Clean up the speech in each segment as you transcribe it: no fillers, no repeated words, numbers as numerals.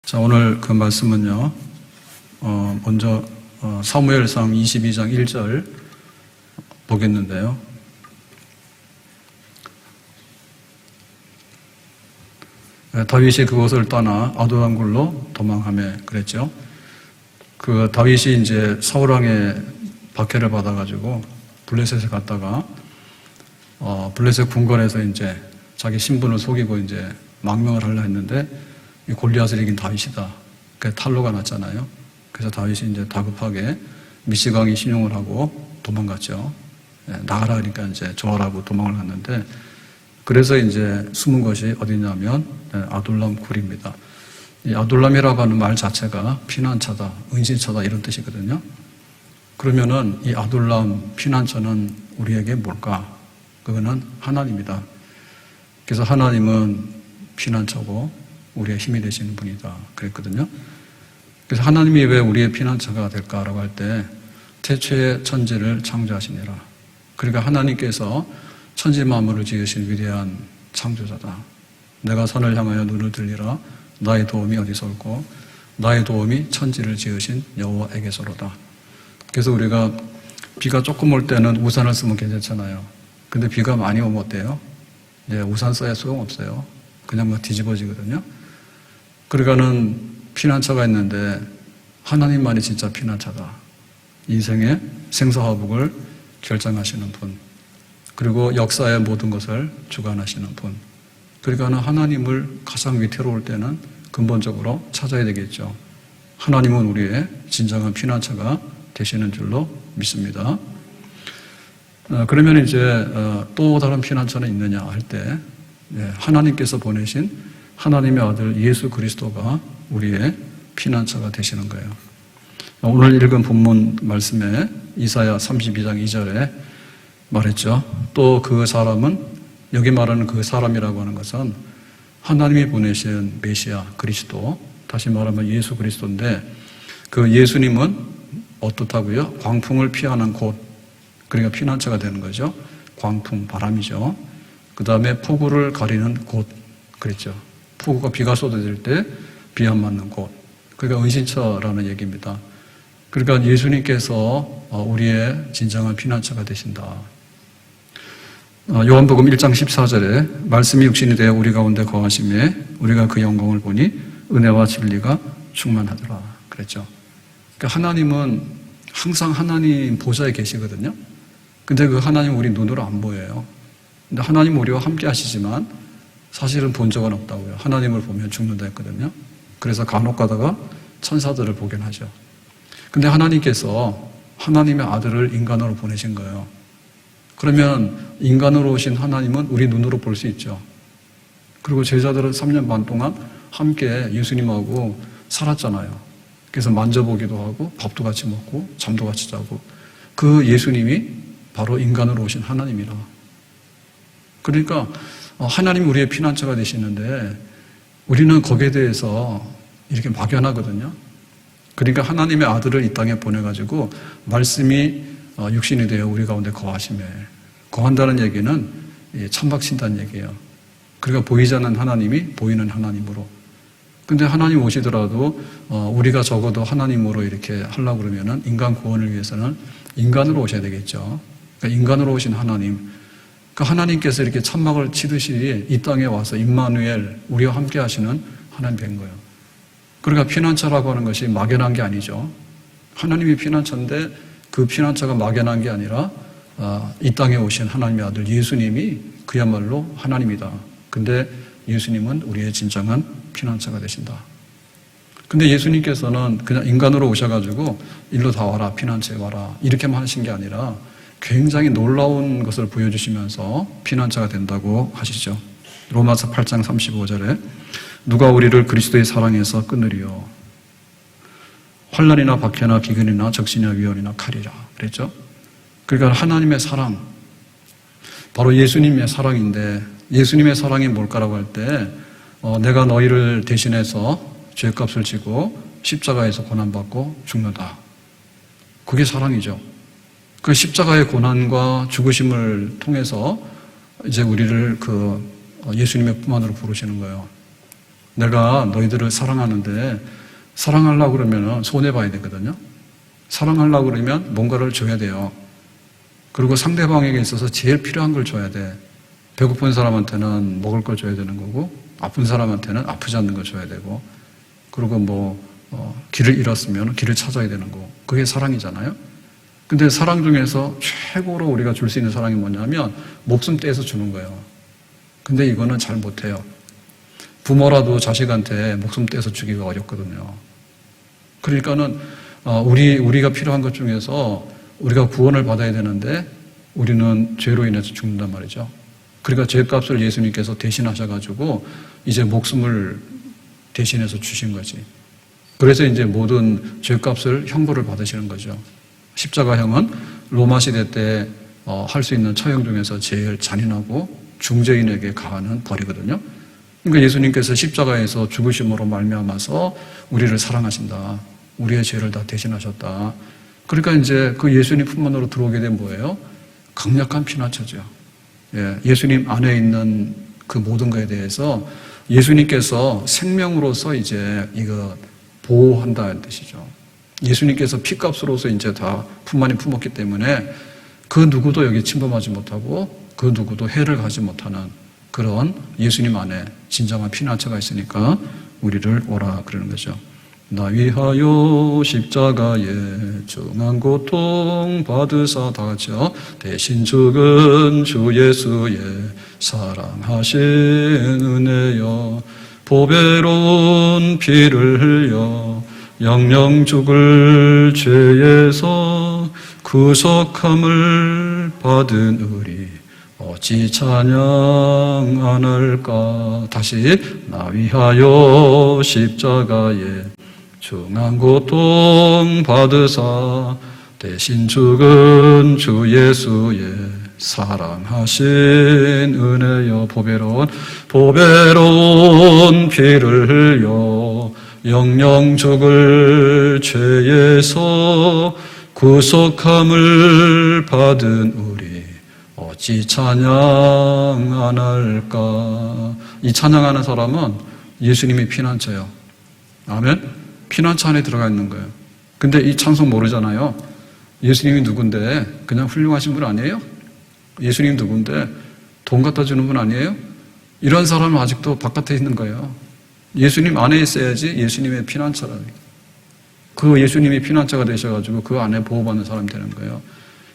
자, 오늘 그 말씀은요, 먼저 사무엘상 22장 1절 보겠는데요. 다윗이 그곳을 떠나 아둘람 굴로 도망하며 그랬죠. 그 다윗이 이제 사울왕의 박해를 받아가지고 블레셋에 갔다가 블레셋 궁궐에서 이제 자기 신분을 속이고 이제 망명을 하려 했는데 이 골리앗을 이긴 다윗이다. 그 탈로가 났잖아요. 그래서 다윗이 이제 다급하게 미시강이 신용을 하고 도망갔죠. 나가라 그러니까 이제 좋아라고 도망을 갔는데, 그래서 이제 숨은 것이 어디냐면 아둘람 굴입니다. 이 아둘람이라고 하는 말 자체가 피난처다, 은신처다 이런 뜻이거든요. 그러면은 이 아둘람 피난처는 우리에게 뭘까? 그거는 하나님이다. 그래서 하나님은 피난처고 우리의 힘이 되시는 분이다 그랬거든요. 그래서 하나님이 왜 우리의 피난처가 될까라고 할 때 태초에 천지를 창조하시니라. 그러니까 하나님께서 천지 만물을 지으신 위대한 창조자다. 내가 산을 향하여 눈을 들리라. 나의 도움이 어디서 올고 나의 도움이 천지를 지으신 여호와에게서로다. 그래서 우리가 비가 조금 올 때는 우산을 쓰면 괜찮잖아요. 근데 비가 많이 오면 어때요? 우산 써야 소용없어요. 그냥 막 뒤집어지거든요. 그러니까는 피난처가 있는데 하나님만이 진짜 피난처다. 인생의 생사화복을 결정하시는 분, 그리고 역사의 모든 것을 주관하시는 분. 그러니까는 하나님을 가장 위태로울 때는 근본적으로 찾아야 되겠죠. 하나님은 우리의 진정한 피난처가 되시는 줄로 믿습니다. 그러면 이제 또 다른 피난처는 있느냐 할 때 하나님께서 보내신 하나님의 아들 예수 그리스도가 우리의 피난처가 되시는 거예요. 오늘 읽은 본문 말씀에 이사야 32장 2절에 말했죠. 또 그 사람은, 여기 말하는 그 사람이라고 하는 것은 하나님이 보내신 메시아 그리스도, 다시 말하면 예수 그리스도인데, 그 예수님은 어떻다고요? 광풍을 피하는 곳, 그러니까 피난처가 되는 거죠. 광풍, 바람이죠. 그 다음에 폭우를 가리는 곳, 그랬죠. 폭우가 비가 쏟아질 때 비 안 맞는 곳, 그러니까 은신처라는 얘기입니다. 그러니까 예수님께서 우리의 진정한 피난처가 되신다. 요한복음 1장 14절에 말씀이 육신이 되어 우리 가운데 거하심에 우리가 그 영광을 보니 은혜와 진리가 충만하더라 그랬죠. 그러니까 하나님은 항상 하나님 보좌에 계시거든요. 근데 그 하나님 우리 눈으로 안 보여요. 근데 하나님 우리와 함께 하시지만 사실은 본 적은 없다고요. 하나님을 보면 죽는다 했거든요. 그래서 간혹 가다가 천사들을 보긴 하죠. 근데 하나님께서 하나님의 아들을 인간으로 보내신 거예요. 그러면 인간으로 오신 하나님은 우리 눈으로 볼 수 있죠. 그리고 제자들은 3년 반 동안 함께 예수님하고 살았잖아요. 그래서 만져보기도 하고 밥도 같이 먹고 잠도 같이 자고, 그 예수님이 바로 인간으로 오신 하나님이라. 그러니까 하나님이 우리의 피난처가 되시는데 우리는 거기에 대해서 이렇게 막연하거든요. 그러니까 하나님의 아들을 이 땅에 보내가지고 말씀이 육신이 되어 우리 가운데 거하심에, 거한다는 얘기는 참박신다는 얘기예요. 그러니까 보이지 않는 하나님이 보이는 하나님으로. 근데 하나님 오시더라도 우리가 적어도 하나님으로 이렇게 하려고 그러면은 인간 구원을 위해서는 인간으로 오셔야 되겠죠. 그러니까 인간으로 오신 하나님, 그러니까 하나님께서 이렇게 천막을 치듯이 이 땅에 와서 임마누엘, 우리와 함께 하시는 하나님 된 거예요. 그러니까 피난처라고 하는 것이 막연한 게 아니죠. 하나님이 피난처인데 그 피난처가 막연한 게 아니라 이 땅에 오신 하나님의 아들 예수님이 그야말로 하나님이다. 근데 예수님은 우리의 진정한 피난처가 되신다. 근데 예수님께서는 그냥 인간으로 오셔가지고 일로 다 와라, 피난처에 와라 이렇게만 하신 게 아니라 굉장히 놀라운 것을 보여주시면서 피난처가 된다고 하시죠. 로마서 8장 35절에 누가 우리를 그리스도의 사랑에서 끊으리요? 환난이나 박해나 비근이나 적신이나 위험이나 칼이라 그랬죠. 그러니까 하나님의 사랑, 바로 예수님의 사랑인데, 예수님의 사랑이 뭘까라고 할 때 내가 너희를 대신해서 죄값을 지고 십자가에서 고난받고 죽는다. 그게 사랑이죠. 그 십자가의 고난과 죽으심을 통해서 이제 우리를 그 예수님의 품 안으로 부르시는 거예요. 내가 너희들을 사랑하는데 사랑하려고 그러면 손해봐야 되거든요. 사랑하려고 그러면 뭔가를 줘야 돼요. 그리고 상대방에게 있어서 제일 필요한 걸 줘야 돼. 배고픈 사람한테는 먹을 걸 줘야 되는 거고, 아픈 사람한테는 아프지 않는 걸 줘야 되고, 그리고 길을 잃었으면 길을 찾아야 되는 거. 그게 사랑이잖아요. 근데 사랑 중에서 최고로 우리가 줄 수 있는 사랑이 뭐냐면 목숨 떼서 주는 거예요. 근데 이거는 잘 못해요. 부모라도 자식한테 목숨 떼서 주기가 어렵거든요. 그러니까는 우리가 필요한 것 중에서 우리가 구원을 받아야 되는데 우리는 죄로 인해서 죽는단 말이죠. 그러니까 죄값을 예수님께서 대신하셔가지고 이제 목숨을 대신해서 주신 거지. 그래서 이제 모든 죄값을 형벌을 받으시는 거죠. 십자가형은 로마 시대 때 할 수 있는 처형 중에서 제일 잔인하고 중죄인에게 가하는 벌이거든요. 그러니까 예수님께서 십자가에서 죽으심으로 말미암아서 우리를 사랑하신다. 우리의 죄를 다 대신하셨다. 그러니까 이제 그 예수님 품만으로 들어오게 된 뭐예요? 강력한 피난처죠. 예수님 안에 있는 그 모든 것에 대해서 예수님께서 생명으로서 이제 이거 보호한다는 뜻이죠. 예수님께서 피값으로서 이제 다 품만이 품었기 때문에 그 누구도 여기 침범하지 못하고 그 누구도 해를 가지 못하는 그런 예수님 안에 진정한 피난처가 있으니까 우리를 오라 그러는 거죠. 나 위하여 십자가에 중한 고통 받으사 다 같이요. 대신 죽은 주 예수의 사랑하신 은혜여 보배로운 피를 흘려 영영 죽을 죄에서 구속함을 받은 우리 어찌 찬양 안 할까. 다시 나 위하여 십자가에 중한 고통 받으사 대신 죽은 주 예수의 사랑하신 은혜여 보배로운 피를 흘려 영영 죽을 죄에서 구속함을 받은 우리 어찌 찬양 안 할까. 이 찬양하는 사람은 예수님이 피난처예요. 아멘. 피난처 안에 들어가 있는 거예요. 근데 이 찬송 모르잖아요. 예수님이 누군데 그냥 훌륭하신 분 아니에요? 예수님 누군데 돈 갖다 주는 분 아니에요? 이런 사람은 아직도 바깥에 있는 거예요. 예수님 안에 있어야지 예수님의 피난처라는 거예요. 그 예수님이 피난처가 되셔가지고 그 안에 보호받는 사람이 되는 거예요.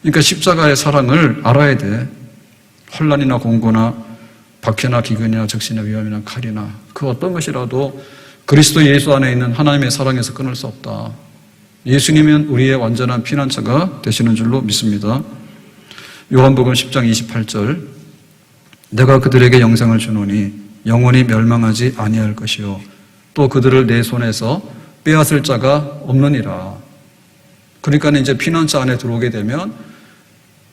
그러니까 십자가의 사랑을 알아야 돼. 혼란이나 공고나 박해나 기근이나 적신이나 위험이나 칼이나 그 어떤 것이라도 그리스도 예수 안에 있는 하나님의 사랑에서 끊을 수 없다. 예수님은 우리의 완전한 피난처가 되시는 줄로 믿습니다. 요한복음 10장 28절 내가 그들에게 영생을 주노니 영원히 멸망하지 아니할 것이요 또 그들을 내 손에서 빼앗을 자가 없느니라. 그러니까 이제 피난처 안에 들어오게 되면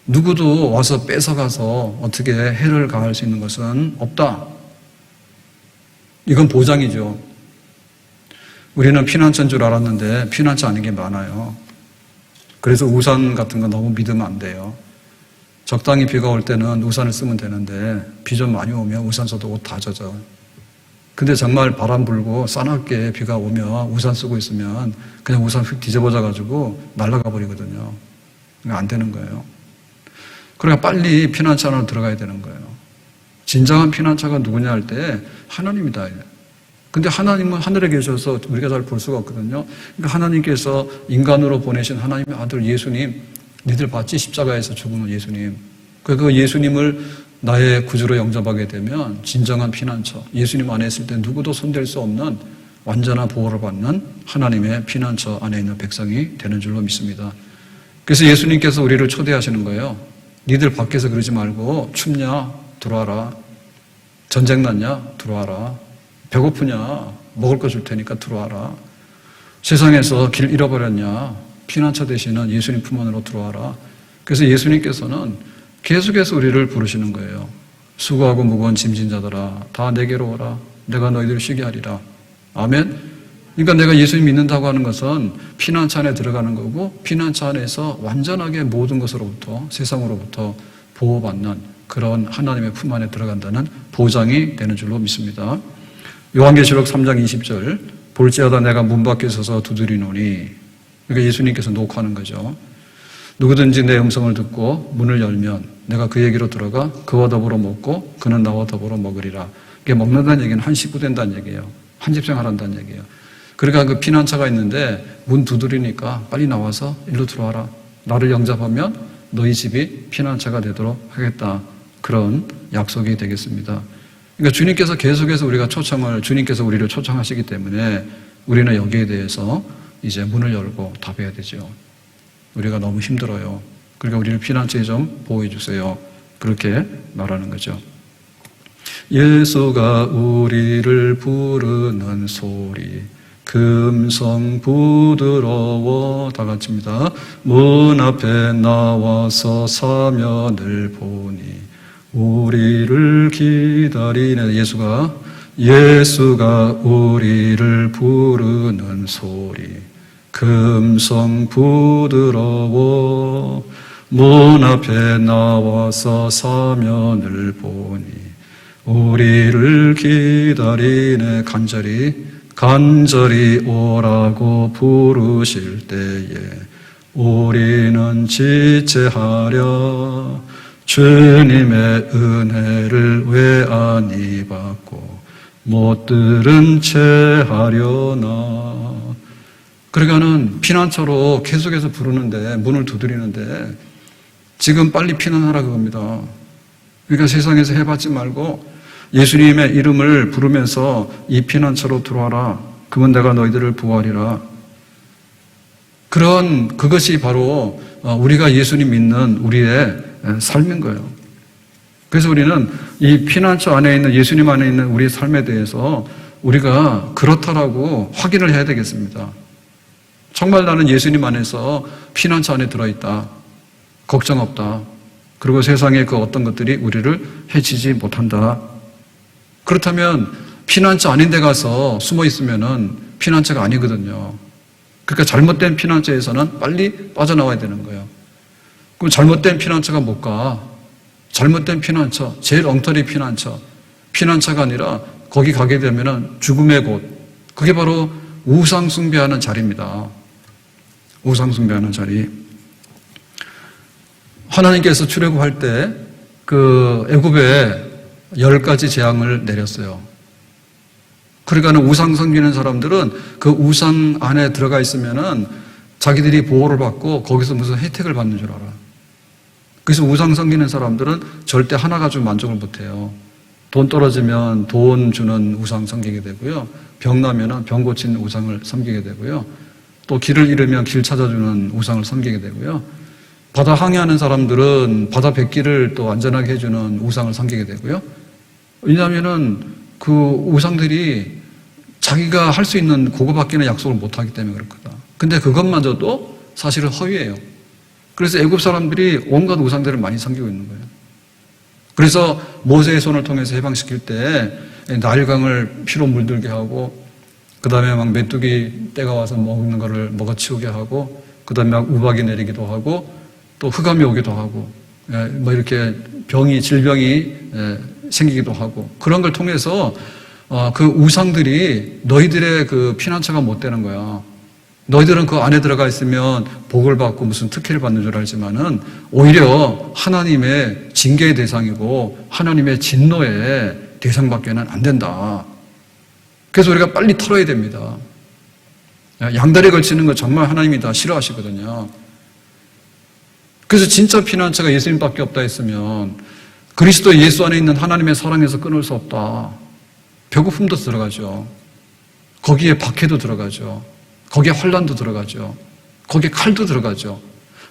누구도 와서 뺏어가서 어떻게 해를 가할 수 있는 것은 없다. 이건 보장이죠. 우리는 피난처인 줄 알았는데 피난처 아닌 게 많아요. 그래서 우산 같은 거 너무 믿으면 안 돼요. 적당히 비가 올 때는 우산을 쓰면 되는데 비 좀 많이 오면 우산 써도 옷 다 젖어. 근데 정말 바람 불고 싸납게 비가 오면 우산 쓰고 있으면 그냥 우산 휙 뒤집어져가지고 날아가 버리거든요. 안 되는 거예요. 그러니까 빨리 피난처 안으로 들어가야 되는 거예요. 진정한 피난처가 누구냐 할 때 하나님이다. 근데 하나님은 하늘에 계셔서 우리가 잘 볼 수가 없거든요. 그러니까 하나님께서 인간으로 보내신 하나님의 아들 예수님, 니들 봤지? 십자가에서 죽은 예수님. 그 예수님을 나의 구주로 영접하게 되면 진정한 피난처, 예수님 안에 있을 때 누구도 손댈 수 없는 완전한 보호를 받는 하나님의 피난처 안에 있는 백성이 되는 줄로 믿습니다. 그래서 예수님께서 우리를 초대하시는 거예요. 니들 밖에서 그러지 말고 춥냐? 들어와라. 전쟁 났냐? 들어와라. 배고프냐? 먹을 거 줄 테니까 들어와라. 세상에서 길 잃어버렸냐? 피난처 되시는 예수님 품 안으로 들어와라. 그래서 예수님께서는 계속해서 우리를 부르시는 거예요. 수고하고 무거운 짐진 자들아 다 내게로 오라. 내가 너희들을 쉬게 하리라. 아멘. 그러니까 내가 예수님 믿는다고 하는 것은 피난처 안에 들어가는 거고 피난처 안에서 완전하게 모든 것으로부터 세상으로부터 보호받는 그런 하나님의 품 안에 들어간다는 보장이 되는 줄로 믿습니다. 요한계시록 3장 20절, 볼지어다 내가 문 밖에 서서 두드리노니. 그러니까 예수님께서 녹화하는 거죠. 누구든지 내 음성을 듣고 문을 열면 내가 그에게로 들어가 그와 더불어 먹고 그는 나와 더불어 먹으리라. 이게 먹는다는 얘기는 한 식구 된다는 얘기예요. 한 집생활 한다는 얘기예요. 그러니까 그 피난처가 있는데 문 두드리니까 빨리 나와서 일로 들어와라. 나를 영접하면 너희 집이 피난처가 되도록 하겠다. 그런 약속이 되겠습니다. 그러니까 주님께서 계속해서 주님께서 우리를 초청하시기 때문에 우리는 여기에 대해서 이제 문을 열고 답해야 되죠. 우리가 너무 힘들어요. 그러니까 우리를 피난처에 좀 보호해 주세요. 그렇게 말하는 거죠. 예수가 우리를 부르는 소리, 금성 부드러워. 다 같이입니다. 문 앞에 나와서 사면을 보니 우리를 기다리네. 예수가 우리를 부르는 소리, 금성 부드러워. 문 앞에 나와서 사면을 보니 우리를 기다리네. 간절히 오라고 부르실 때에 우리는 지체하려. 주님의 은혜를 왜 안 받고 못 들은 채 하려나. 그러니까는 피난처로 계속해서 부르는데, 문을 두드리는데 지금 빨리 피난하라 그겁니다. 그러니까 세상에서 해봤지 말고 예수님의 이름을 부르면서 이 피난처로 들어와라. 그러면 내가 너희들을 보호하리라. 그것이 바로 우리가 예수님 믿는 우리의 삶인 거예요. 그래서 우리는 이 피난처 안에 있는, 예수님 안에 있는 우리의 삶에 대해서 우리가 그렇다라고 확인을 해야 되겠습니다. 정말 나는 예수님 안에서 피난처 안에 들어있다. 걱정 없다. 그리고 세상의 그 어떤 것들이 우리를 해치지 못한다. 그렇다면 피난처 아닌 데 가서 숨어 있으면은 피난처가 아니거든요. 그러니까 잘못된 피난처에서는 빨리 빠져나와야 되는 거예요. 그럼 잘못된 피난처가 뭘까? 잘못된 피난처, 제일 엉터리 피난처가 아니라 거기 가게 되면은 죽음의 곳. 그게 바로 우상 숭배하는 자리입니다. 우상 숭배하는 자리. 하나님께서 출애굽할 때 그 애굽에 10가지 재앙을 내렸어요. 그러니까 우상 섬기는 사람들은 그 우상 안에 들어가 있으면은 자기들이 보호를 받고 거기서 무슨 혜택을 받는 줄 알아. 그래서 우상 섬기는 사람들은 절대 하나 가지고 만족을 못 해요. 돈 떨어지면 돈 주는 우상 섬기게 되고요. 병 나면은 병 고치는 우상을 섬기게 되고요. 또 길을 잃으면 길 찾아주는 우상을 섬기게 되고요. 바다 항해하는 사람들은 바다 뱃길을 또 안전하게 해주는 우상을 섬기게 되고요. 왜냐하면은 그 우상들이 자기가 할 수 있는 그거밖에는 약속을 못 하기 때문에 그렇거든. 근데 그것마저도 사실은 허위예요. 그래서 애굽 사람들이 온갖 우상들을 많이 섬기고 있는 거예요. 그래서 모세의 손을 통해서 해방시킬 때 나일강을 피로 물들게 하고, 그 다음에 막 메뚜기 떼가 와서 먹는 거를 먹어치우게 하고, 그 다음에 막 우박이 내리기도 하고, 또 흑암이 오기도 하고, 뭐 이렇게 질병이 생기기도 하고, 그런 걸 통해서 그 우상들이 너희들의 그 피난처가 못 되는 거야. 너희들은 그 안에 들어가 있으면 복을 받고 무슨 특혜를 받는 줄 알지만은 오히려 하나님의 징계의 대상이고 하나님의 진노의 대상밖에는 안 된다. 그래서 우리가 빨리 털어야 됩니다. 양다리 걸치는 거 정말 하나님이 다 싫어하시거든요. 그래서 진짜 피난처가 예수님밖에 없다 했으면 그리스도 예수 안에 있는 하나님의 사랑에서 끊을 수 없다. 배고픔도 들어가죠. 거기에 박해도 들어가죠. 거기에 환난도 들어가죠. 거기에 칼도 들어가죠.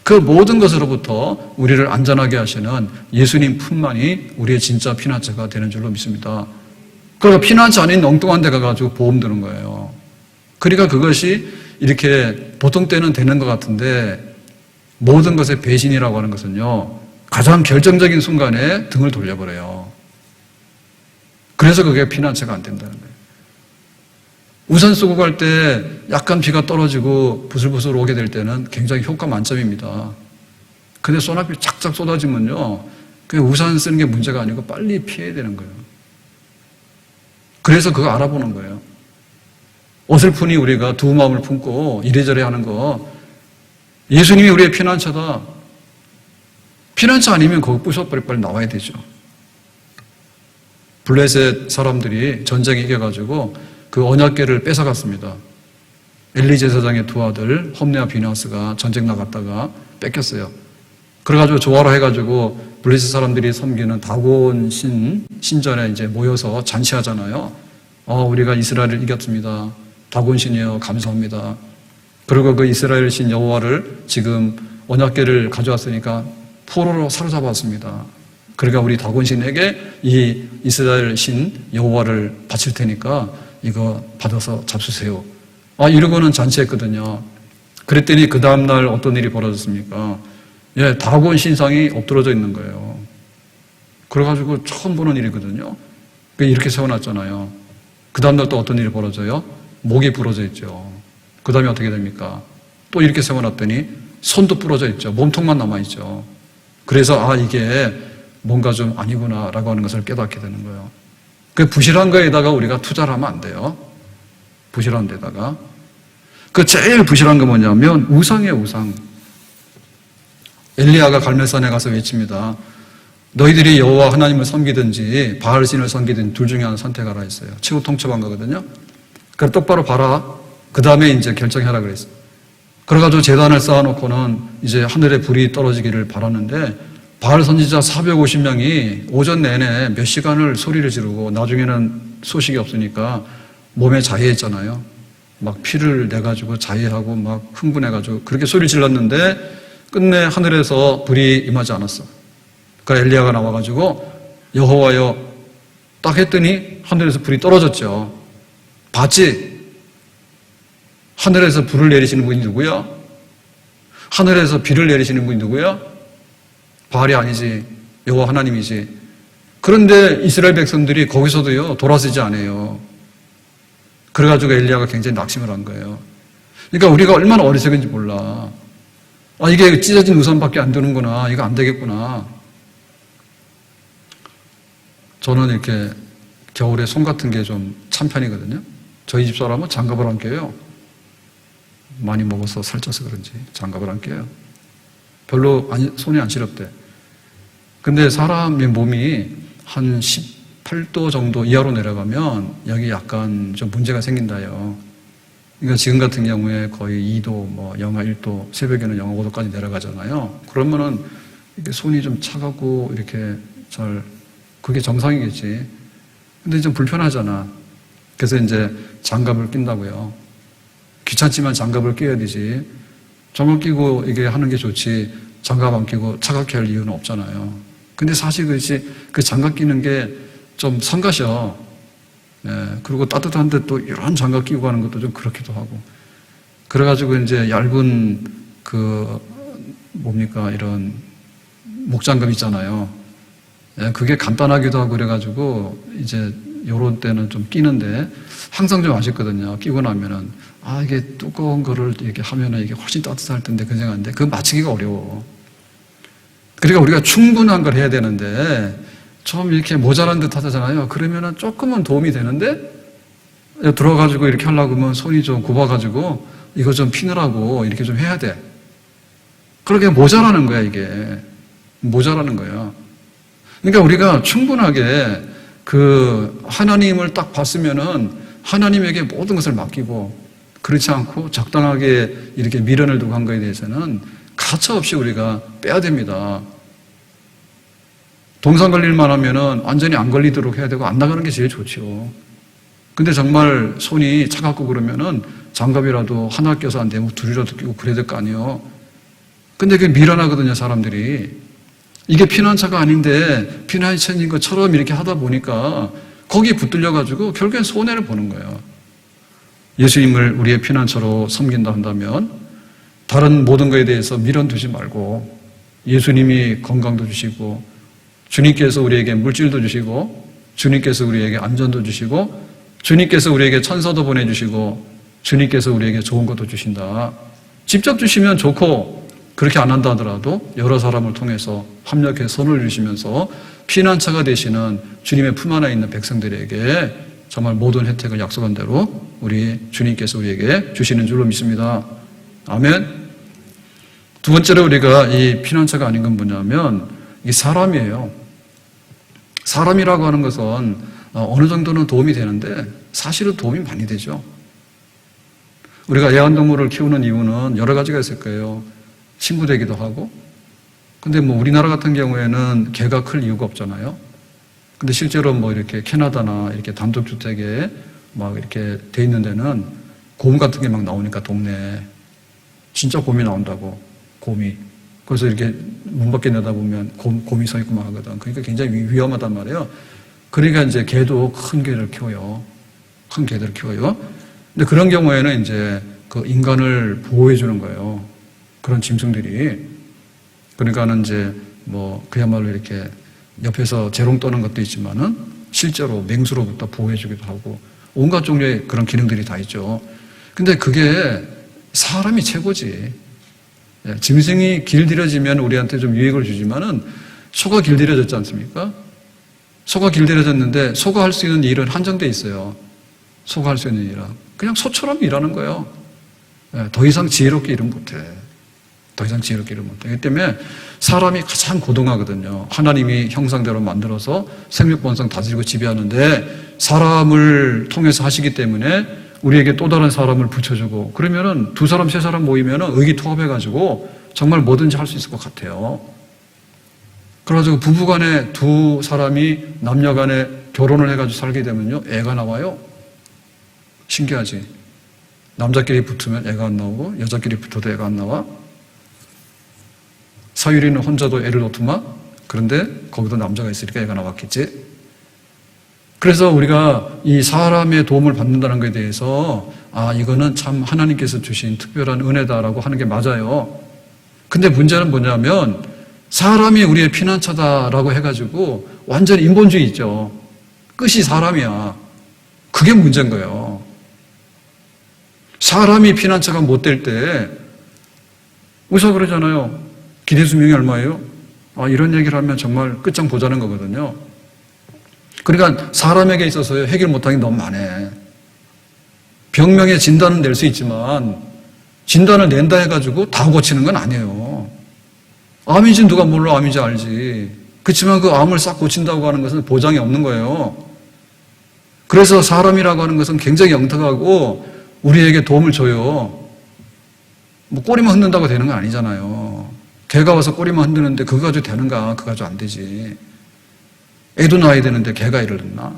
그 모든 것으로부터 우리를 안전하게 하시는 예수님 품만이 우리의 진짜 피난처가 되는 줄로 믿습니다. 그러니까 피난처 안에 있는 엉뚱한 데 가가지고 보험 드는 거예요. 그러니까 그것이 이렇게 보통 때는 되는 것 같은데, 모든 것의 배신이라고 하는 것은요, 가장 결정적인 순간에 등을 돌려버려요. 그래서 그게 피난처가 안 된다는 거예요. 우산 쓰고 갈 때 약간 비가 떨어지고 부슬부슬 오게 될 때는 굉장히 효과 만점입니다. 근데 소나비 착착 쏟아지면요, 그 우산 쓰는 게 문제가 아니고 빨리 피해야 되는 거예요. 그래서 그거 알아보는 거예요. 어설프니 우리가 두 마음을 품고 이래저래 하는 거, 예수님이 우리의 피난처다. 피난처 아니면 거기 부셔버려 빨리 나와야 되죠. 블레셋 사람들이 전쟁에 이겨가지고 그 언약궤를 뺏어갔습니다. 엘리 제사장의 두 아들 홈네와 비나스가 전쟁 나갔다가 뺏겼어요. 그래가지고 조화로 해가지고 블레셋 사람들이 섬기는 다곤 신전에 이제 모여서 잔치하잖아요. 우리가 이스라엘을 이겼습니다. 다곤 신이여 감사합니다. 그리고 그 이스라엘 신 여호와를 지금 언약궤를 가져왔으니까 포로로 사로잡았습니다. 그러니까 우리 다곤 신에게 이 이스라엘 신 여호와를 바칠 테니까 이거 받아서 잡수세요. 이러고는 잔치했거든요. 그랬더니 그 다음날 어떤 일이 벌어졌습니까? 다곤 신상이 엎드러져 있는 거예요. 그래가지고 처음 보는 일이거든요. 이렇게 세워놨잖아요. 그 다음날 또 어떤 일이 벌어져요? 목이 부러져 있죠. 그 다음에 어떻게 됩니까? 또 이렇게 세워놨더니 손도 부러져 있죠. 몸통만 남아있죠. 그래서 이게 뭔가 좀 아니구나라고 하는 것을 깨닫게 되는 거예요. 그 부실한 거에다가 우리가 투자를 하면 안 돼요. 부실한 데다가. 그 제일 부실한 거 뭐냐면 우상이에요, 우상. 엘리야가 갈멜산에 가서 외칩니다. 너희들이 여호와 하나님을 섬기든지 바알신을 섬기든지 둘 중에 하나 선택하라 했어요. 최후 통첩한 거거든요. 그럼 똑바로 봐라. 그 다음에 이제 결정해라 그랬어요. 그래가지고 제단을 쌓아놓고는 이제 하늘에 불이 떨어지기를 바랐는데 바알 선지자 450명이 오전 내내 몇 시간을 소리를 지르고 나중에는 소식이 없으니까 몸에 자해했잖아요. 막 피를 내가지고 자해하고 막 흥분해가지고 그렇게 소리 질렀는데 끝내 하늘에서 불이 임하지 않았어. 그러니까 엘리야가 나와가지고 여호와여 딱 했더니 하늘에서 불이 떨어졌죠. 봤지? 하늘에서 불을 내리시는 분이 누구야? 하늘에서 비를 내리시는 분이 누구야? 바알이 아니지. 여호와 하나님이지. 그런데 이스라엘 백성들이 거기서도요 돌아서지 않아요. 그래가지고 엘리야가 굉장히 낙심을 한 거예요. 그러니까 우리가 얼마나 어리석은지 몰라. 이게 찢어진 우산밖에 안 되는구나. 이거 안 되겠구나. 저는 이렇게 겨울에 손 같은 게 좀 찬 편이거든요. 저희 집 사람은 장갑을 안 껴요. 많이 먹어서 살쪄서 그런지 장갑을 안 껴요. 별로 손이 안 시렵대. 근데 사람의 몸이 한 18도 정도 이하로 내려가면 여기 약간 좀 문제가 생긴다요. 그러니까 지금 같은 경우에 거의 2도, 영하 1도, 새벽에는 영하 5도까지 내려가잖아요. 그러면은 이렇게 손이 좀 차갑고 이렇게 그게 정상이겠지. 근데 좀 불편하잖아. 그래서 이제 장갑을 낀다고요. 귀찮지만 장갑을 끼워야 되지. 장갑 끼고 이게 하는 게 좋지. 장갑 안 끼고 차갑게 할 이유는 없잖아요. 근데 사실 그렇지, 그 장갑 끼는 게 좀 성가셔. 그리고 따뜻한데 또 이런 장갑 끼고 가는 것도 좀 그렇기도 하고. 그래가지고 이제 얇은 이런 목장갑 있잖아요. 그게 간단하기도 하고 그래가지고 이제 요런 때는 좀 끼는데 항상 좀 아쉽거든요. 끼고 나면은 이게 두꺼운 거를 이렇게 하면은 이게 훨씬 따뜻할 텐데 그 생각인데 그거 맞추기가 어려워. 그러니까 우리가 충분한 걸 해야 되는데 좀 이렇게 모자란 듯 하잖아요. 그러면은 조금은 도움이 되는데 들어가지고 이렇게 하려고 하면 손이 좀 굽어가지고 이거 좀 피느라고 이렇게 좀 해야 돼. 그러게 모자라는 거야, 이게. 모자라는 거야. 그러니까 우리가 충분하게 하나님을 딱 봤으면은 하나님에게 모든 것을 맡기고 그렇지 않고 적당하게 이렇게 미련을 두고 한 거에 대해서는 가차없이 우리가 빼야 됩니다. 동상 걸릴만 하면은 완전히 안 걸리도록 해야 되고 안 나가는 게 제일 좋죠. 근데 정말 손이 차갑고 그러면은 장갑이라도 하나 껴서 안 되면 둘이라도 끼고 그래야 될 거 아니에요. 근데 그게 미련하거든요, 사람들이. 이게 피난처가 아닌데 피난처인 것처럼 이렇게 하다 보니까 거기에 붙들려가지고 결국엔 손해를 보는 거예요. 예수님을 우리의 피난처로 섬긴다 한다면 다른 모든 것에 대해서 미련 두지 말고 예수님이 건강도 주시고 주님께서 우리에게 물질도 주시고 주님께서 우리에게 안전도 주시고 주님께서 우리에게 천사도 보내주시고 주님께서 우리에게 좋은 것도 주신다. 직접 주시면 좋고 그렇게 안 한다 하더라도 여러 사람을 통해서 합력해 선을 주시면서 피난처가 되시는 주님의 품 안에 있는 백성들에게 정말 모든 혜택을 약속한 대로 우리 주님께서 우리에게 주시는 줄로 믿습니다. 아멘. 두 번째로 우리가 이 피난처가 아닌 건 뭐냐면 이게 사람이에요. 사람이라고 하는 것은 어느 정도는 도움이 되는데 사실은 도움이 많이 되죠. 우리가 애완동물을 키우는 이유는 여러 가지가 있을 거예요. 친구 되기도 하고. 근데 뭐 우리나라 같은 경우에는 개가 클 이유가 없잖아요. 근데 실제로 뭐 이렇게 캐나다나 이렇게 단독주택에 막 이렇게 돼 있는 데는 곰 같은 게 막 나오니까 동네에 진짜 곰이 나온다고. 곰이. 그래서 이렇게 문 밖에 내다보면 곰이 서 있고 막 하거든. 그러니까 굉장히 위험하단 말이에요. 그러니까 이제 개도 큰 개를 키워요. 큰 개들을 키워요. 근데 그런 경우에는 이제 그 인간을 보호해 주는 거예요. 그런 짐승들이. 그러니까는 이제 뭐 그야말로 이렇게 옆에서 재롱 떠는 것도 있지만은 실제로 맹수로부터 보호해 주기도 하고 온갖 종류의 그런 기능들이 다 있죠. 근데 그게 사람이 최고지. 짐승이 길들여지면 우리한테 좀 유익을 주지만은 소가 길들여졌지 않습니까? 소가 길들여졌는데 소가 할 수 있는 일은 한정돼 있어요. 소가 할 수 있는 일은. 그냥 소처럼 일하는 거예요. 더 이상 지혜롭게 일은 못해. 더 이상 지혜롭게 일은 못해. 그렇기 때문에 사람이 가장 고동하거든요. 하나님이 형상대로 만들어서 생육번성 다스리고 지배하는데 사람을 통해서 하시기 때문에 우리에게 또 다른 사람을 붙여주고 그러면은 두 사람, 세 사람 모이면은 의기투합해가지고 정말 뭐든지 할 수 있을 것 같아요. 그래가지고 부부간에 두 사람이 남녀간에 결혼을 해가지고 살게 되면요. 애가 나와요. 신기하지? 남자끼리 붙으면 애가 안 나오고 여자끼리 붙어도 애가 안 나와. 사유리는 혼자도 애를 놓더만 그런데 거기도 남자가 있으니까 애가 나왔겠지. 그래서 우리가 이 사람의 도움을 받는다는 것에 대해서 이거는 참 하나님께서 주신 특별한 은혜다라고 하는 게 맞아요. 근데 문제는 뭐냐면 사람이 우리의 피난처다라고 해가지고 완전 인본주의 있죠. 끝이 사람이야. 그게 문제인 거예요. 사람이 피난처가 못 될 때 의사 그러잖아요. 기대 수명이 얼마예요? 이런 얘기를 하면 정말 끝장 보자는 거거든요. 그러니까 사람에게 있어서 해결 못하는 게 너무 많아. 병명의 진단은 낼 수 있지만 진단을 낸다 해가지고 다 고치는 건 아니에요. 암인지 누가 몰라 암인지 알지. 그렇지만 그 암을 싹 고친다고 하는 것은 보장이 없는 거예요. 그래서 사람이라고 하는 것은 굉장히 영특하고 우리에게 도움을 줘요. 뭐 꼬리만 흔든다고 되는 건 아니잖아요. 개가 와서 꼬리만 흔드는데 그거 가지고 되는가? 그거 가지고 안 되지. 애도 낳아야 되는데 개가 애를 낳나?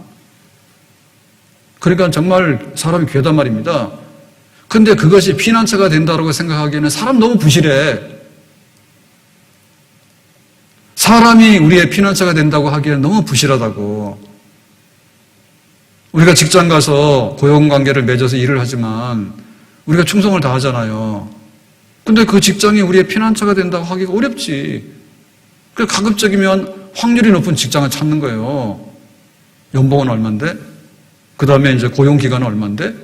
그러니까 정말 사람이 귀하단 말입니다. 근데 그것이 피난처가 된다고 생각하기에는 사람 너무 부실해. 사람이 우리의 피난처가 된다고 하기에는 너무 부실하다고. 우리가 직장 가서 고용관계를 맺어서 일을 하지만 우리가 충성을 다하잖아요. 근데 그 직장이 우리의 피난처가 된다고 하기가 어렵지. 그래서 가급적이면 확률이 높은 직장을 찾는 거예요. 연봉은 얼만데? 그 다음에 이제 고용기간은 얼만데?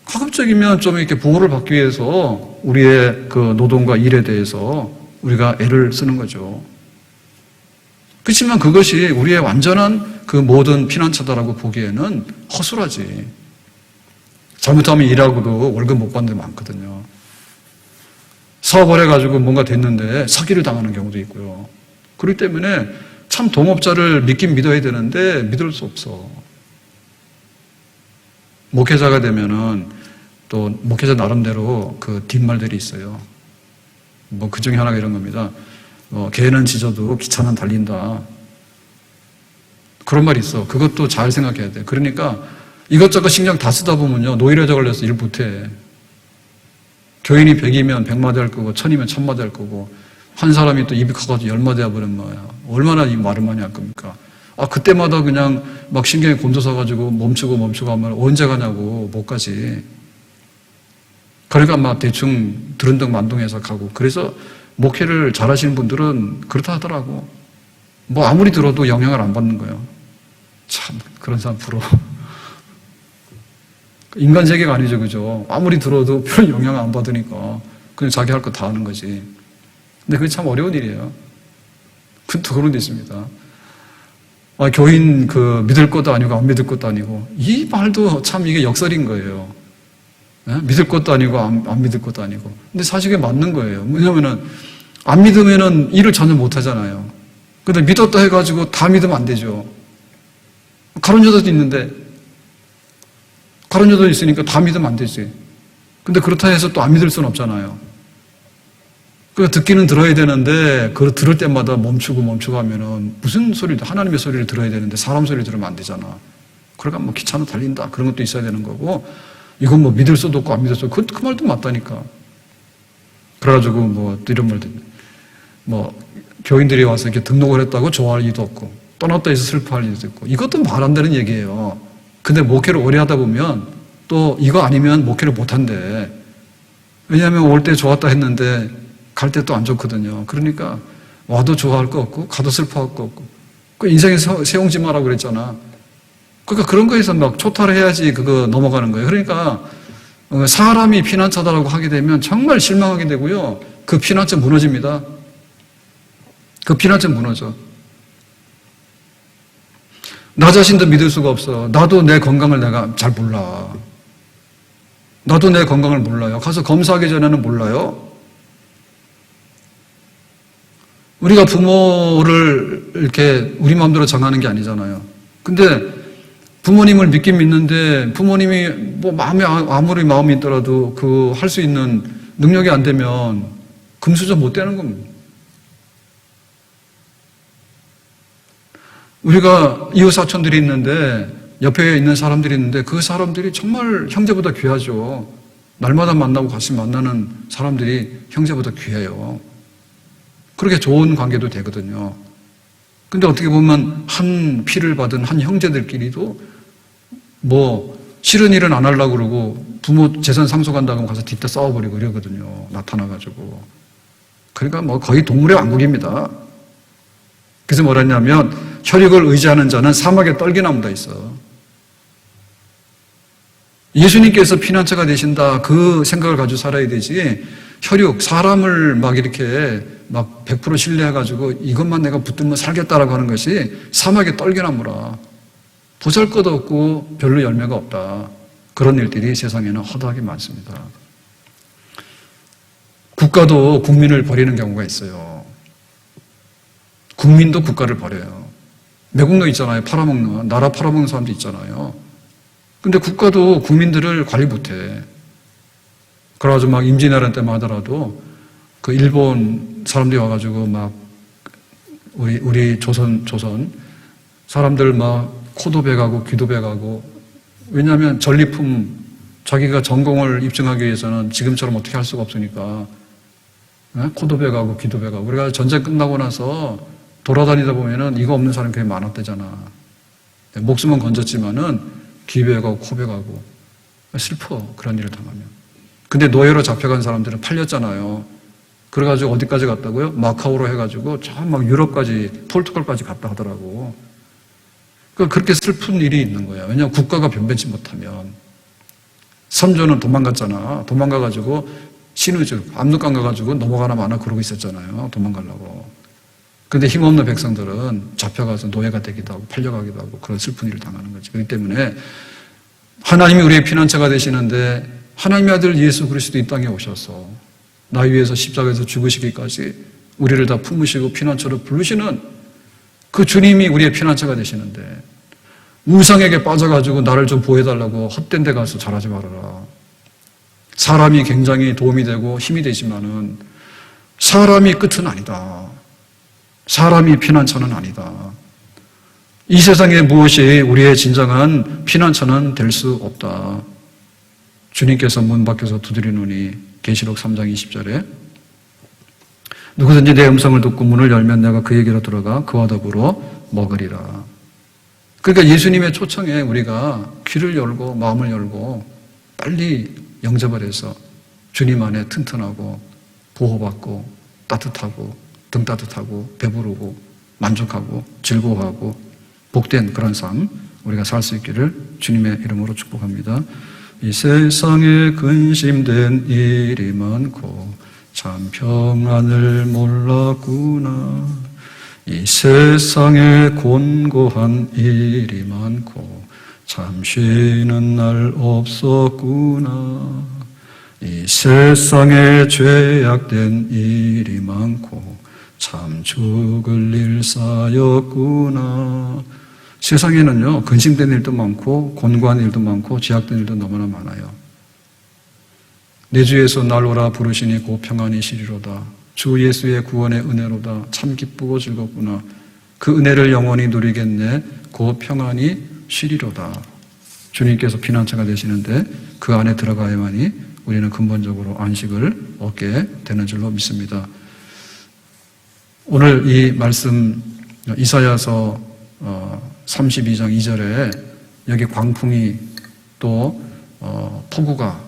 가급적이면 좀 이렇게 보호를 받기 위해서 우리의 그 노동과 일에 대해서 우리가 애를 쓰는 거죠. 그렇지만 그것이 우리의 완전한 그 모든 피난처다라고 보기에는 허술하지. 잘못하면 일하고도 월급 못 받는 데 많거든요. 사업을 해가지고 뭔가 됐는데 사기를 당하는 경우도 있고요. 그렇기 때문에 참 동업자를 믿긴 믿어야 되는데 믿을 수 없어. 목회자가 되면은 또 목회자 나름대로 그 뒷말들이 있어요. 뭐 그 중에 하나가 이런 겁니다. 개는 짖어도 기차는 달린다. 그런 말이 있어. 그것도 잘 생각해야 돼. 그러니까 이것저것 신경 다 쓰다 보면요. 노이로제 걸려서 일 못해. 교인이 100이면 100마디 할 거고 1000이면 1000마디 할 거고 한 사람이 또 입이 커가지고 10마디 해버리면 뭐야. 얼마나 이 말을 많이 할 겁니까? 그때마다 그냥 막 신경이 곤두서가지고 멈추고 하면 언제 가냐고 못 가지. 그러니까 막 대충 들은둥 만둥해서 가고. 그래서 목회를 잘하시는 분들은 그렇다 하더라고. 뭐 아무리 들어도 영향을 안 받는 거예요. 참 그런 사람 부러워. 인간 세계가 아니죠, 그죠? 아무리 들어도 별 영향을 안 받으니까 그냥 자기 할 거 다 하는 거지. 근데 그게 참 어려운 일이에요. 또 그런 데 있습니다. 교인 믿을 것도 아니고 안 믿을 것도 아니고 이 말도 참 이게 역설인 거예요. 믿을 것도 아니고 안 믿을 것도 아니고. 근데 사실 이게 맞는 거예요. 왜냐면은 안 믿으면은 일을 전혀 못 하잖아요. 근데 믿었다 해가지고 다 믿으면 안 되죠. 가론 여자도 있는데 가론 여자도 있으니까 다 믿으면 안 되지. 근데 그렇다 해서 또 안 믿을 수는 없잖아요. 듣기는 들어야 되는데 들을 때마다 멈추고 하면은 무슨 소리도 하나님의 소리를 들어야 되는데 사람 소리 들으면 안 되잖아. 그러니까 귀찮아 달린다 그런 것도 있어야 되는 거고 이건 믿을 수도 없고 안 믿을 수도 없고 그 말도 맞다니까. 그래가지고 또 이런 말도 교인들이 와서 이렇게 등록을 했다고 좋아할 일도 없고 떠났다 해서 슬퍼할 일도 있고 이것도 말 안 되는 얘기예요. 근데 목회를 오래 하다 보면 또 이거 아니면 목회를 못 한대. 왜냐하면 올 때 좋았다 했는데 갈 때 또 안 좋거든요. 그러니까 와도 좋아할 거 없고 가도 슬퍼할 거 없고 그 인생에 세옹지 마라고 그랬잖아. 그러니까 그런 거에서 초탈을 해야지 그거 넘어가는 거예요. 그러니까 사람이 피난처다라고 하게 되면 정말 실망하게 되고요. 그 피난처 무너집니다. 그 피난처 무너져. 나 자신도 믿을 수가 없어. 나도 내 건강을 내가 잘 몰라. 나도 내 건강을 몰라요. 가서 검사하기 전에는 몰라요. 우리가 부모를 이렇게 우리 마음대로 정하는 게 아니잖아요. 근데 부모님을 믿긴 믿는데 부모님이 마음에 아무리 마음이 있더라도 할 수 있는 능력이 안 되면 금수저 못 되는 겁니다. 우리가 이웃 사촌들이 있는데 옆에 있는 사람들이 있는데 그 사람들이 정말 형제보다 귀하죠. 날마다 만나고 같이 만나는 사람들이 형제보다 귀해요. 그렇게 좋은 관계도 되거든요. 근데 어떻게 보면 한 피를 받은 한 형제들끼리도 싫은 일은 안 하려고 그러고 부모 재산 상속한다고 가서 뒷다 싸워버리고 이러거든요. 나타나가지고. 그러니까 거의 동물의 왕국입니다. 그래서 뭐라 했냐면 혈육을 의지하는 자는 사막에 떨기나무다 있어. 예수님께서 피난처가 되신다 그 생각을 가지고 살아야 되지 혈육, 사람을 이렇게 100% 신뢰해가지고 이것만 내가 붙들면 살겠다라고 하는 것이 사막의 떨기나무라. 보잘것없고 별로 열매가 없다. 그런 일들이 세상에는 허다하게 많습니다. 국가도 국민을 버리는 경우가 있어요. 국민도 국가를 버려요. 매국노 있잖아요. 팔아먹는, 나라 팔아먹는 사람도 있잖아요. 근데 국가도 국민들을 관리 못해. 그래가지고 임진왜란 때만 하더라도 그 일본 사람들이 와가지고 우리 조선 사람들 코도 베가고 귀도 베가고 왜냐하면 전리품 자기가 전공을 입증하기 위해서는 지금처럼 어떻게 할 수가 없으니까 코도 베가고 귀도 베가고 우리가 전쟁 끝나고 나서 돌아다니다 보면은 이거 없는 사람이 굉장히 많았대잖아. 목숨은 건졌지만은 귀 베가고 코 베가고 슬퍼 그런 일을 당하면. 근데 노예로 잡혀간 사람들은 팔렸잖아요. 그래가지고 어디까지 갔다고요? 마카오로 해가지고 저 유럽까지 포르투갈까지 갔다 하더라고. 그러니까 그렇게 슬픈 일이 있는 거야. 왜냐하면 국가가 변변치 못하면. 선조는 도망갔잖아. 도망가가지고 신의주 압록강 가가지고 넘어가나 마나 그러고 있었잖아요. 도망가려고. 근데 힘없는 백성들은 잡혀가서 노예가 되기도 하고 팔려가기도 하고 그런 슬픈 일을 당하는 거지. 그렇기 때문에 하나님이 우리의 피난처가 되시는데 하나님의 아들 예수 그리스도 이 땅에 오셔서 나 위해서 십자가에서 죽으시기까지 우리를 다 품으시고 피난처로 부르시는 그 주님이 우리의 피난처가 되시는데 우상에게 빠져가지고 나를 좀 보호해달라고 헛된 데 가서 잘하지 말아라. 사람이 굉장히 도움이 되고 힘이 되지만은 사람이 끝은 아니다. 사람이 피난처는 아니다. 이 세상에 무엇이 우리의 진정한 피난처는 될 수 없다. 주님께서 문 밖에서 두드리노니 계시록 3장 20절에 누구든지 내 음성을 듣고 문을 열면 내가 그에게로 들어가 그와 더불어 먹으리라. 그러니까 예수님의 초청에 우리가 귀를 열고 마음을 열고 빨리 영접을 해서 주님 안에 튼튼하고 보호받고 따뜻하고 등 따뜻하고 배부르고 만족하고 즐거워하고 복된 그런 삶 우리가 살 수 있기를 주님의 이름으로 축복합니다. 이 세상에 근심된 일이 많고 참 평안을 몰랐구나. 이 세상에 곤고한 일이 많고 참 쉬는 날 없었구나. 이 세상에 죄악된 일이 많고 참 죽을 일 쌓였구나. 세상에는요, 근심된 일도 많고 곤고한 일도 많고 죄악된 일도 너무나 많아요. 내 주에서 날 오라 부르시니 곧 평안이 시리로다. 주 예수의 구원의 은혜로다. 참 기쁘고 즐겁구나. 그 은혜를 영원히 누리겠네. 곧 평안이 시리로다. 주님께서 피난처가 되시는데 그 안에 들어가야만이 우리는 근본적으로 안식을 얻게 되는 줄로 믿습니다. 오늘 이 말씀 이사야서 32장 2절에 여기 광풍이 또 폭우가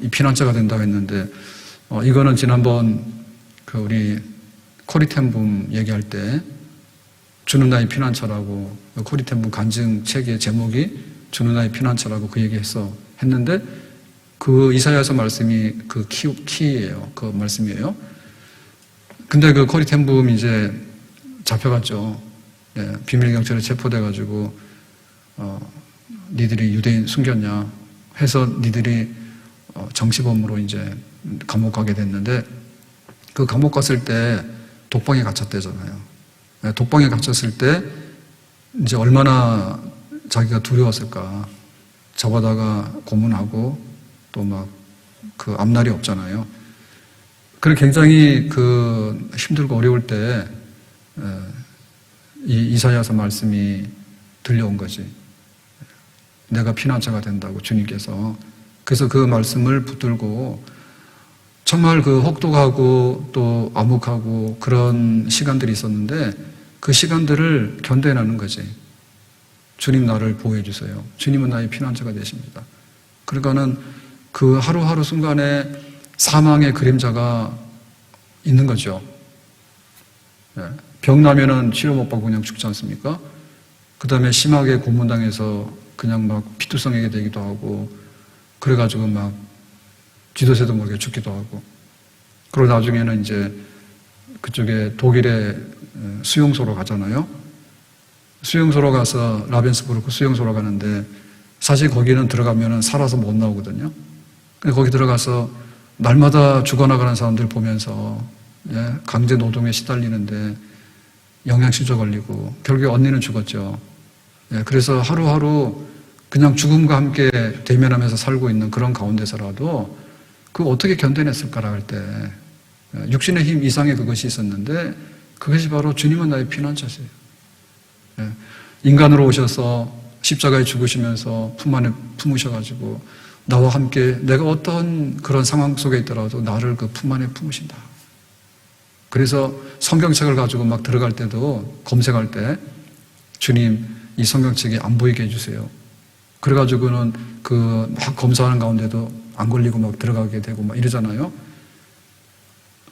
이 피난처가 된다고 했는데 이거는 지난번 그 우리 코리텐붐 얘기할 때 주는 나의 피난처라고 코리텐붐 간증 책의 제목이 주는 나의 피난처라고 그 했는데 그 이사야서 말씀이 그 키예요. 그 말씀이에요. 근데 그 코리텐붐 이제 잡혀갔죠. 예, 비밀경찰에 체포돼가지고 니들이 유대인 숨겼냐 해서 니들이 정치범으로 이제 감옥 가게 됐는데 그 감옥 갔을 때 독방에 갇혔대잖아요. 예, 독방에 갇혔을 때 이제 얼마나 자기가 두려웠을까. 잡아다가 고문하고 또 막 그 앞날이 없잖아요. 그래 굉장히 그 힘들고 어려울 때 이 이사야서 말씀이 들려온 거지. 내가 피난처가 된다고 주님께서. 그래서 그 말씀을 붙들고 정말 그 혹독하고 또 암흑하고 그런 시간들이 있었는데 그 시간들을 견뎌내는 거지. 주님 나를 보호해 주세요. 주님은 나의 피난처가 되십니다. 그러니까는 그 하루하루 순간에 사망의 그림자가 있는 거죠. 병 나면은 치료 못 받고 그냥 죽지 않습니까? 그 다음에 심하게 고문당해서 그냥 막 피투성이게 되기도 하고 그래가지고 막 쥐도새도 모르게 죽기도 하고 그리고 나중에는 이제 그쪽에 독일의 수용소로 가잖아요. 수용소로 가서 라벤스부르크 수용소로 가는데 사실 거기는 들어가면은 살아서 못 나오거든요. 거기 들어가서 날마다 죽어나가는 사람들 보면서 강제 노동에 시달리는데 영양실조 걸리고 결국에 언니는 죽었죠. 그래서 하루하루 그냥 죽음과 함께 대면하면서 살고 있는 그런 가운데서라도 그 어떻게 견뎌냈을까라 할 때 육신의 힘 이상의 그것이 있었는데 그것이 바로 주님은 나의 피난처세요. 인간으로 오셔서 십자가에 죽으시면서 품 안에 품으셔가지고 나와 함께 내가 어떤 그런 상황 속에 있더라도 나를 그 품 안에 품으신다. 그래서 성경책을 가지고 막 들어갈 때도 검색할 때 주님 이 성경책이 안 보이게 해주세요. 그래가지고는 그 막 검사하는 가운데도 안 걸리고 막 들어가게 되고 막 이러잖아요.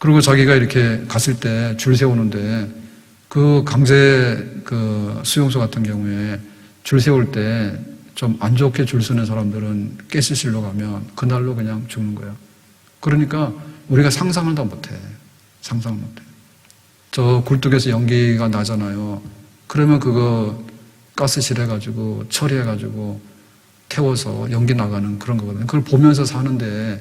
그리고 자기가 이렇게 갔을 때 줄 세우는데 그 강제 그 수용소 같은 경우에 줄 세울 때 좀 안 좋게 줄 서는 사람들은 가스실로 가면 그날로 그냥 죽는 거예요. 그러니까 우리가 상상을 다 못해. 상상을 못해. 저 굴뚝에서 연기가 나잖아요. 그러면 그거 가스실 해가지고 처리해가지고 태워서 연기 나가는 그런 거거든요. 그걸 보면서 사는데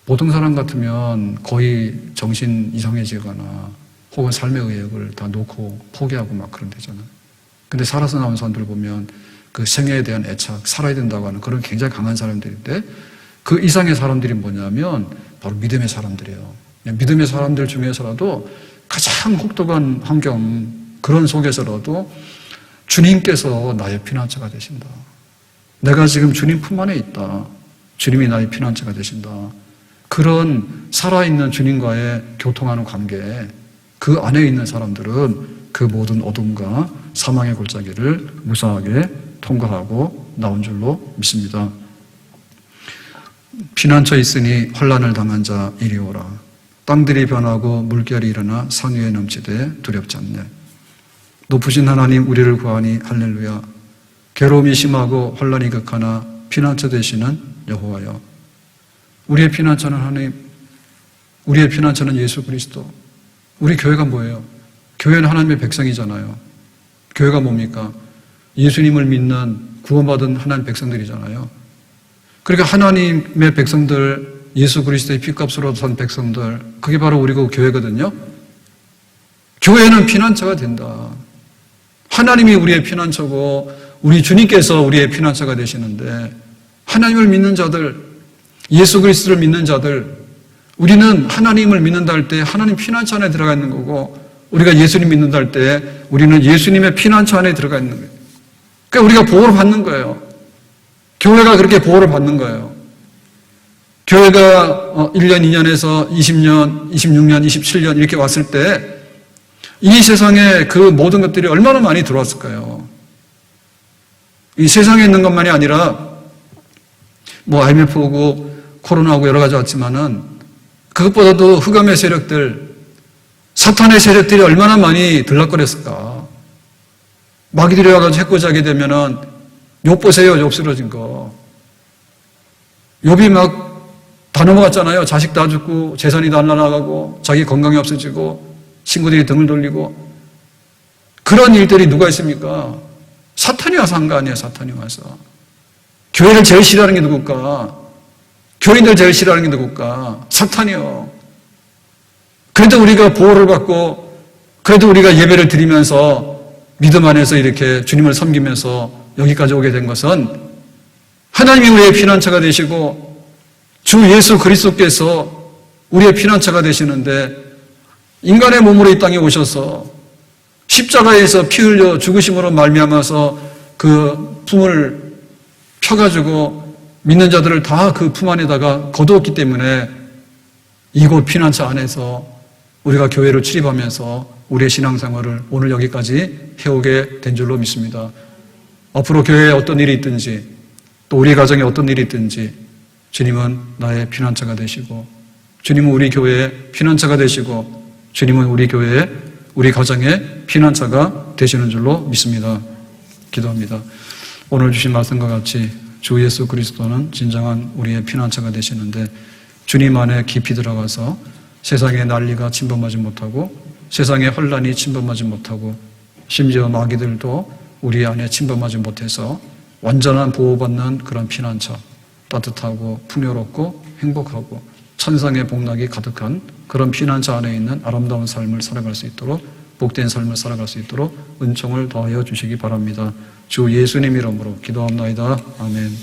보통 사람 같으면 거의 정신 이상해지거나 혹은 삶의 의욕을 다 놓고 포기하고 막 그런 데잖아요. 근데 살아서 나온 사람들 보면 그 생애에 대한 애착, 살아야 된다고 하는 그런 굉장히 강한 사람들인데 그 이상의 사람들이 뭐냐면 바로 믿음의 사람들이에요. 믿음의 사람들 중에서라도 가장 혹독한 환경 그런 속에서라도 주님께서 나의 피난처가 되신다. 내가 지금 주님 품 안에 있다. 주님이 나의 피난처가 되신다. 그런 살아있는 주님과의 교통하는 관계 그 안에 있는 사람들은 그 모든 어둠과 사망의 골짜기를 무사하게 통과하고 나온 줄로 믿습니다. 피난처 있으니 환난을 당한 자 이리 오라. 땅들이 변하고 물결이 일어나 산 위에 넘치되 두렵지 않네. 높으신 하나님 우리를 구하니 할렐루야. 괴로움이 심하고 환난이 극하나 피난처 되시는 여호와여. 우리의 피난처는 하나님, 우리의 피난처는 예수 그리스도. 우리 교회가 뭐예요? 교회는 하나님의 백성이잖아요. 교회가 뭡니까? 예수님을 믿는 구원받은 하나님 백성들이잖아요. 그러니까 하나님의 백성들, 예수 그리스도의 피값으로 산 백성들, 그게 바로 우리가 교회거든요. 교회는 피난처가 된다. 하나님이 우리의 피난처고 우리 주님께서 우리의 피난처가 되시는데, 하나님을 믿는 자들, 예수 그리스도를 믿는 자들, 우리는 하나님을 믿는다 할 때 하나님 피난처 안에 들어가 있는 거고, 우리가 예수님 믿는다 할 때 우리는 예수님의 피난처 안에 들어가 있는 거예요. 그러니까 우리가 보호를 받는 거예요. 교회가 그렇게 보호를 받는 거예요. 교회가 1년, 2년에서 20년, 26년, 27년 이렇게 왔을 때 이 세상에 그 모든 것들이 얼마나 많이 들어왔을까요? 이 세상에 있는 것만이 아니라 뭐 IMF 오고 코로나 오고 여러 가지 왔지만은 그것보다도 흑암의 세력들, 사탄의 세력들이 얼마나 많이 들락거렸을까. 마귀들이 와가지고 해코지하게 되면은 욥 보세요. 욥 쓰러진 거. 욥이 막 다 넘어갔잖아요. 자식 다 죽고 재산이 다 날아가고 자기 건강이 없어지고 친구들이 등을 돌리고. 그런 일들이 누가 있습니까? 사탄이 와서 한 거 아니에요. 사탄이 와서. 교회를 제일 싫어하는 게 누굴까? 교인들 제일 싫어하는 게 누굴까? 사탄이요. 그래도 우리가 보호를 받고, 그래도 우리가 예배를 드리면서 믿음 안에서 이렇게 주님을 섬기면서 여기까지 오게 된 것은 하나님이 우리의 피난처가 되시고 주 예수 그리스도께서 우리의 피난처가 되시는데, 인간의 몸으로 이 땅에 오셔서 십자가에서 피 흘려 죽으심으로 말미암아서 그 품을 펴가지고 믿는 자들을 다 그 품 안에다가 거두었기 때문에 이곳 피난처 안에서 우리가 교회를 출입하면서 우리의 신앙생활을 오늘 여기까지 해오게 된 줄로 믿습니다. 앞으로 교회에 어떤 일이 있든지 또 우리 가정에 어떤 일이 있든지 주님은 나의 피난처가 되시고, 주님은 우리 교회의 피난처가 되시고, 주님은 우리 교회의, 우리 가정의 피난처가 되시는 줄로 믿습니다. 기도합니다. 오늘 주신 말씀과 같이 주 예수 그리스도는 진정한 우리의 피난처가 되시는데, 주님 안에 깊이 들어가서 세상의 난리가 침범하지 못하고 세상의 혼란이 침범하지 못하고 심지어 마귀들도 우리 안에 침범하지 못해서 완전한 보호받는 그런 피난처, 따뜻하고 풍요롭고 행복하고 천상의 복락이 가득한 그런 피난처 안에 있는 아름다운 삶을 살아갈 수 있도록, 복된 삶을 살아갈 수 있도록 은총을 더하여 주시기 바랍니다. 주 예수님 이름으로 기도합나이다. 아멘.